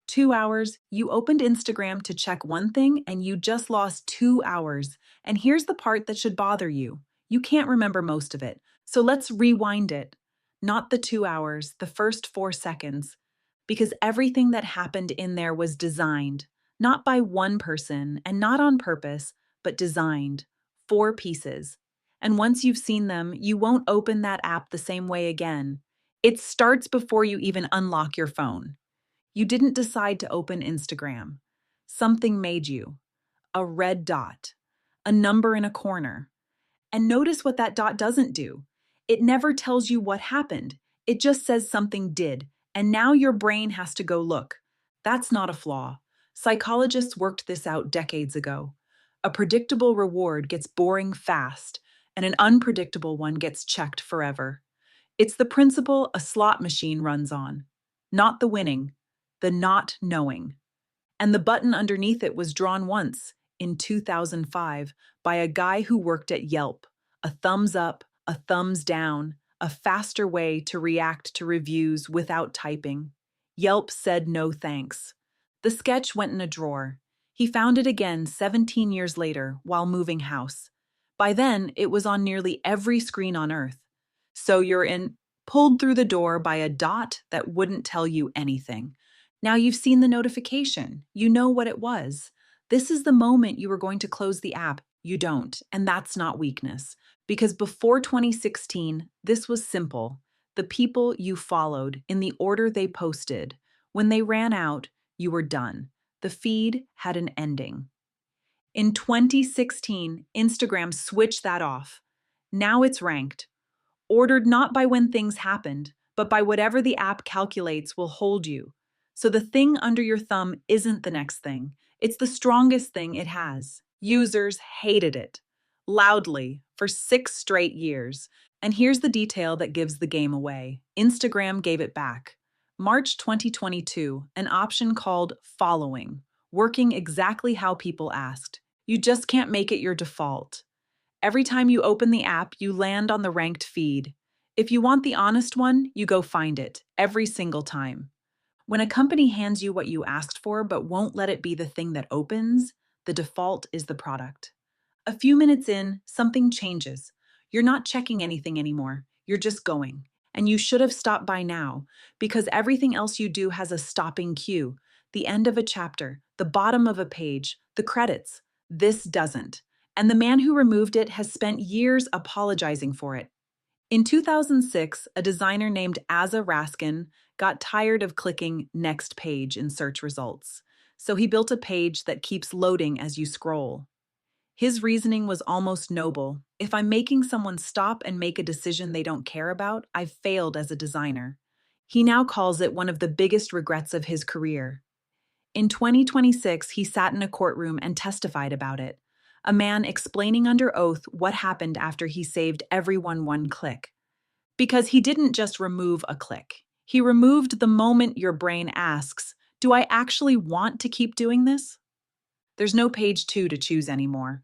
2 hours, you opened Instagram to check one thing and you just lost 2 hours. And here's the part that should bother you. You can't remember most of it. So let's rewind it. Not the 2 hours, the first 4 seconds. Because everything that happened in there was designed, not by one person and not on purpose, but designed. 4 pieces. And once you've seen them, you won't open that app the same way again. It starts before you even unlock your phone. You didn't decide to open Instagram. Something made you. A red dot. A number in a corner. And notice what that dot doesn't do. It never tells you what happened. It just says something did. And now your brain has to go look. That's not a flaw. Psychologists worked this out decades ago. A predictable reward gets boring fast, and an unpredictable one gets checked forever. It's the principle a slot machine runs on. Not the winning, the not knowing. And the button underneath it was drawn once, in 2005, by a guy who worked at Yelp. A thumbs up, a thumbs down, a faster way to react to reviews without typing. Yelp said no thanks. The sketch went in a drawer. He found it again 17 years later while moving house. By then, it was on nearly every screen on Earth. So you're in, pulled through the door by a dot that wouldn't tell you anything. Now you've seen the notification. You know what it was. This is the moment you were going to close the app. You don't, and that's not weakness. Because before 2016, this was simple. The people you followed in the order they posted. When they ran out, you were done. The feed had an ending. In 2016, Instagram switched that off. Now it's ranked. Ordered not by when things happened, but by whatever the app calculates will hold you. So the thing under your thumb isn't the next thing. It's the strongest thing it has. Users hated it. Loudly, for 6 straight years. And here's the detail that gives the game away. Instagram gave it back. March 2022, an option called Following, working exactly how people asked. You just can't make it your default. Every time you open the app, you land on the ranked feed. If you want the honest one, you go find it, every single time. When a company hands you what you asked for but won't let it be the thing that opens, the default is the product. A few minutes in, something changes. You're not checking anything anymore. You're just going. And you should have stopped by now, because everything else you do has a stopping cue. The end of a chapter, the bottom of a page, the credits. This doesn't. And the man who removed it has spent years apologizing for it. In 2006, a designer named Asa Raskin got tired of clicking next page in search results. So he built a page that keeps loading as you scroll. His reasoning was almost noble. If I'm making someone stop and make a decision they don't care about, I've failed as a designer. He now calls it one of the biggest regrets of his career. In 2026, he sat in a courtroom and testified about it. A man explaining under oath what happened after he saved everyone one click. Because he didn't just remove a click. He removed the moment your brain asks, do I actually want to keep doing this? There's no page 2 to choose anymore.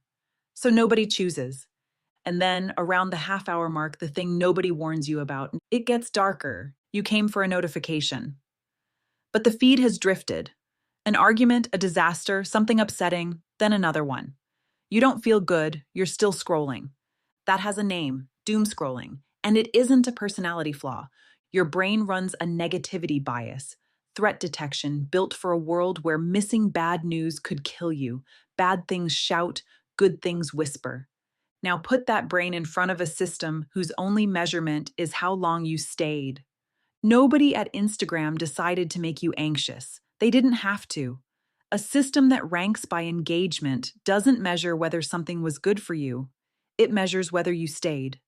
So nobody chooses. And then, around the half-hour mark, the thing nobody warns you about, it gets darker. You came for a notification. But the feed has drifted. An argument, a disaster, something upsetting, then another one. You don't feel good, you're still scrolling. That has a name, doomscrolling, and it isn't a personality flaw. Your brain runs a negativity bias, threat detection built for a world where missing bad news could kill you. Bad things shout, good things whisper. Now put that brain in front of a system whose only measurement is how long you stayed. Nobody at Instagram decided to make you anxious. They didn't have to. A system that ranks by engagement doesn't measure whether something was good for you. It measures whether you stayed.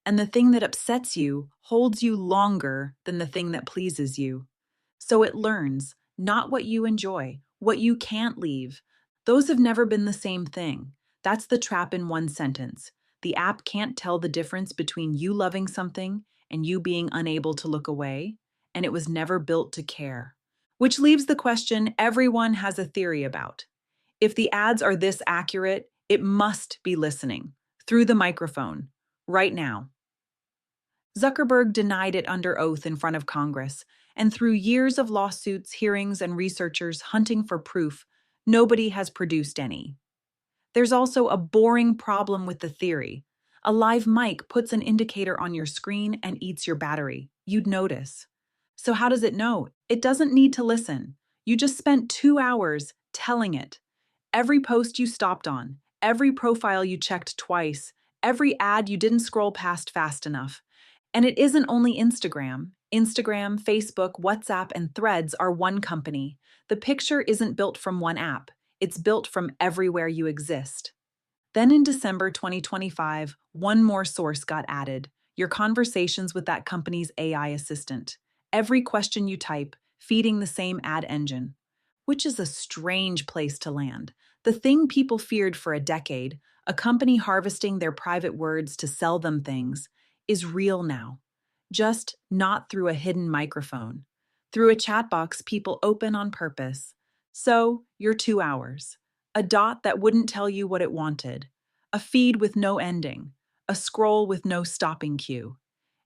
And the thing that upsets you holds you longer than the thing that pleases you. So it learns, not what you enjoy, what you can't leave. Those have never been the same thing. That's the trap in one sentence. The app can't tell the difference between you loving something and you being unable to look away, and it was never built to care. Which leaves the question everyone has a theory about. If the ads are this accurate, it must be listening, through the microphone, right now. Zuckerberg denied it under oath in front of Congress, and through years of lawsuits, hearings, and researchers hunting for proof, nobody has produced any. There's also a boring problem with the theory. A live mic puts an indicator on your screen and eats your battery. You'd notice. So, how does it know? It doesn't need to listen. You just spent 2 hours telling it. Every post you stopped on, every profile you checked twice, every ad you didn't scroll past fast enough. And it isn't only Instagram. Instagram, Facebook, WhatsApp, and Threads are one company. The picture isn't built from one app, it's built from everywhere you exist. Then in December 2025, one more source got added: your conversations with that company's AI assistant. Every question you type, feeding the same ad engine. Which is a strange place to land. The thing people feared for a decade, a company harvesting their private words to sell them things, is real now. Just not through a hidden microphone. Through a chat box people open on purpose. So, your 2 hours. A dot that wouldn't tell you what it wanted. A feed with no ending. A scroll with no stopping cue.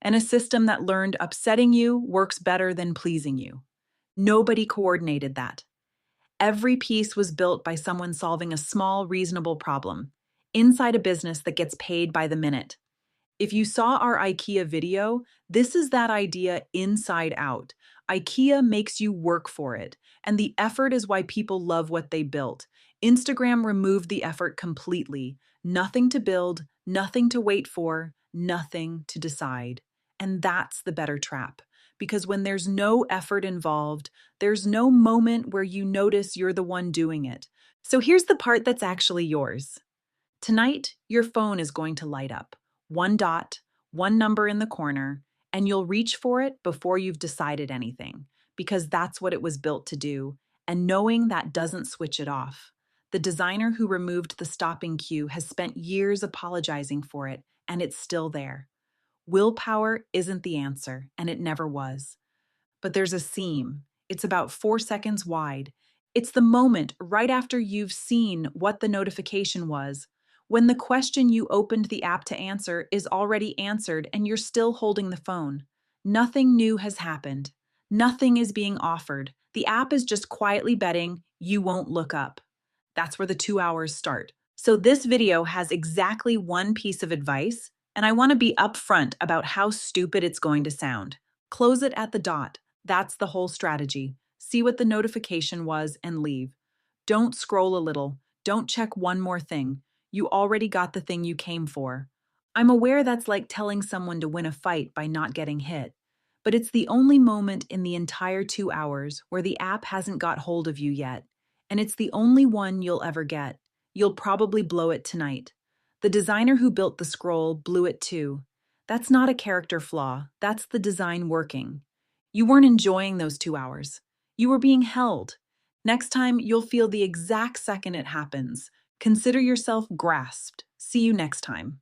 And a system that learned upsetting you works better than pleasing you. Nobody coordinated that. Every piece was built by someone solving a small, reasonable problem inside a business that gets paid by the minute. If you saw our IKEA video, this is that idea inside out. IKEA makes you work for it, and the effort is why people love what they built. Instagram removed the effort completely. Nothing to build, nothing to wait for, nothing to decide. And that's the better trap. Because when there's no effort involved, there's no moment where you notice you're the one doing it. So here's the part that's actually yours. Tonight, your phone is going to light up. One dot, one number in the corner, and you'll reach for it before you've decided anything, because that's what it was built to do, and knowing that doesn't switch it off. The designer who removed the stopping cue has spent years apologizing for it, and it's still there. Willpower isn't the answer, and it never was. But there's a seam. It's about 4 seconds wide. It's the moment right after you've seen what the notification was, when the question you opened the app to answer is already answered and you're still holding the phone. Nothing new has happened. Nothing is being offered. The app is just quietly betting you won't look up. That's where the 2 hours start. So this video has exactly one piece of advice, and I want to be upfront about how stupid it's going to sound. Close it at the dot. That's the whole strategy. See what the notification was and leave. Don't scroll a little. Don't check one more thing. You already got the thing you came for. I'm aware that's like telling someone to win a fight by not getting hit, but it's the only moment in the entire 2 hours where the app hasn't got hold of you yet, and it's the only one you'll ever get. You'll probably blow it tonight. The designer who built the scroll blew it too. That's not a character flaw, that's the design working. You weren't enjoying those 2 hours. You were being held. Next time, you'll feel the exact second it happens. Consider yourself grasped. See you next time.